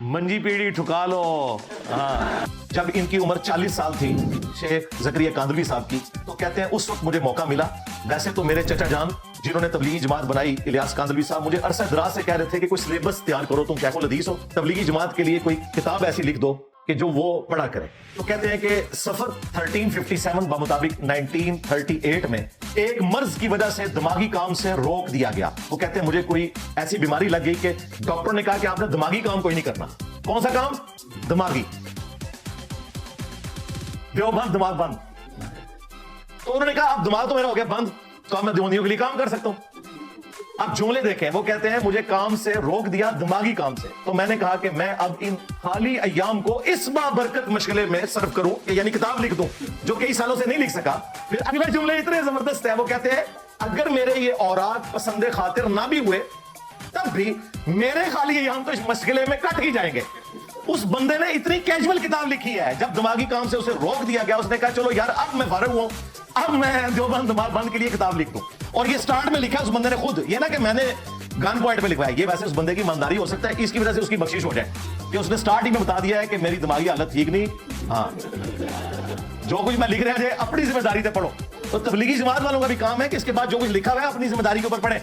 منجی پیڑی ٹھکا لو. ہاں جب ان کی عمر 40 سال تھی شیخ زکریا کاندھلوی صاحب کی, تو کہتے ہیں اس وقت مجھے موقع ملا. ویسے تو میرے چچا جان جنہوں نے تبلیغی جماعت بنائی الیاس کاندھلوی صاحب مجھے عرصہ دراز سے کہہ رہے تھے کہ کوئی سلیبس تیار کرو, تم کیا الحدیث ہو, تبلیغی جماعت کے لیے کوئی کتاب ایسی لکھ دو کہ جو وہ پڑھا کرے. تو کہتے ہیں کہ سفر 1357 بمطابق 1938 میں ایک مرض کی وجہ سے دماغی کام سے روک دیا گیا. وہ کہتے ہیں مجھے کوئی ایسی بیماری لگ گئی کہ ڈاکٹر نے کہا کہ آپ نے دماغی کام کوئی نہیں کرنا. کون سا کام؟ دماغی. دیوبند دماغ بند. تو انہوں نے کہا اب دماغ تو میرا ہو گیا بند, تو اب میں دیوبندیوں کے لیے کام کر سکتا ہوں. اب جملے دیکھیں, وہ کہتے ہیں مجھے کام سے روک دیا, دماغی کام سے. تو میں نے کہا کہ میں اب ان خالی ایام کو اس بابرکت مشغلے میں صرف کروں, یعنی کتاب لکھ دوں جو کئی سالوں سے نہیں لکھ سکا. پھر اگلے جملے اتنے زبردست ہیں, وہ کہتے ہیں اگر میرے یہ اوراق پسند خاطر نہ بھی ہوئے تب بھی میرے خالی ایام تو اس مشغلے میں کٹ ہی جائیں گے. اس بندے نے اتنی کیجول کتاب لکھی ہے, جب دماغی کام سے اسے روک دیا گیا اس نے کہا چلو یار اب میں فارغ ہوں, اب میں دیوبند دماغ بند کے لیے کتاب لکھ دوں. اور یہ سٹارٹ میں لکھا اس بندے نے خود, یہ نا کہ میں نے گن پوائنٹ پہ لکھوایا. یہ ویسے اس بندے کی ایمانداری ہو سکتا ہے, اس کی وجہ سے اس کی بخشش ہو جائے کہ اس نے سٹارٹ ہی میں بتا دیا ہے کہ میری دماغی حالت ٹھیک نہیں. ہاں جو کچھ میں لکھ رہا ہے اپنی ذمہ داری سے پڑھو. تو تبلیغی جماعت والوں کا بھی کام ہے کہ اس کے بعد جو کچھ لکھا ہوا ہے اپنی ذمہ داری کے اوپر پڑھیں.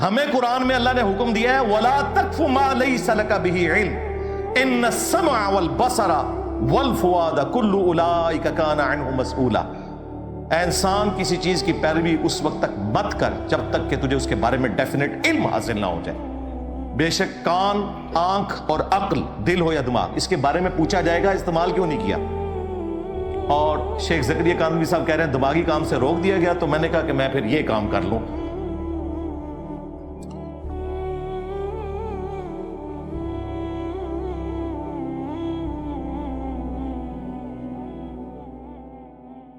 ہمیں قرآن میں اللہ نے حکم دیا ہے وَلَا تَقْفُ مَا لَيْسَ لَكَ بِهِ عِلْمٌ إِنَّ السَّمْعَ وَالْبَصَرَ وَالْفُؤَادَ كُلُّ أُولَٰئِكَ كَانَ عَنْهُ مَسْئُولًا. اے انسان کسی چیز کی پیروی اس وقت تک مت کر جب تک کہ تجھے اس کے بارے میں ڈیفینیٹ علم حاصل نہ ہو جائے. بے شک کان, آنکھ اور عقل, دل ہو یا دماغ, اس کے بارے میں پوچھا جائے گا استعمال کیوں نہیں کیا. اور شیخ زکریا کاندھلوی صاحب کہہ رہے ہیں دماغی کام سے روک دیا گیا, تو میں نے کہا کہ میں پھر یہ کام کر لوں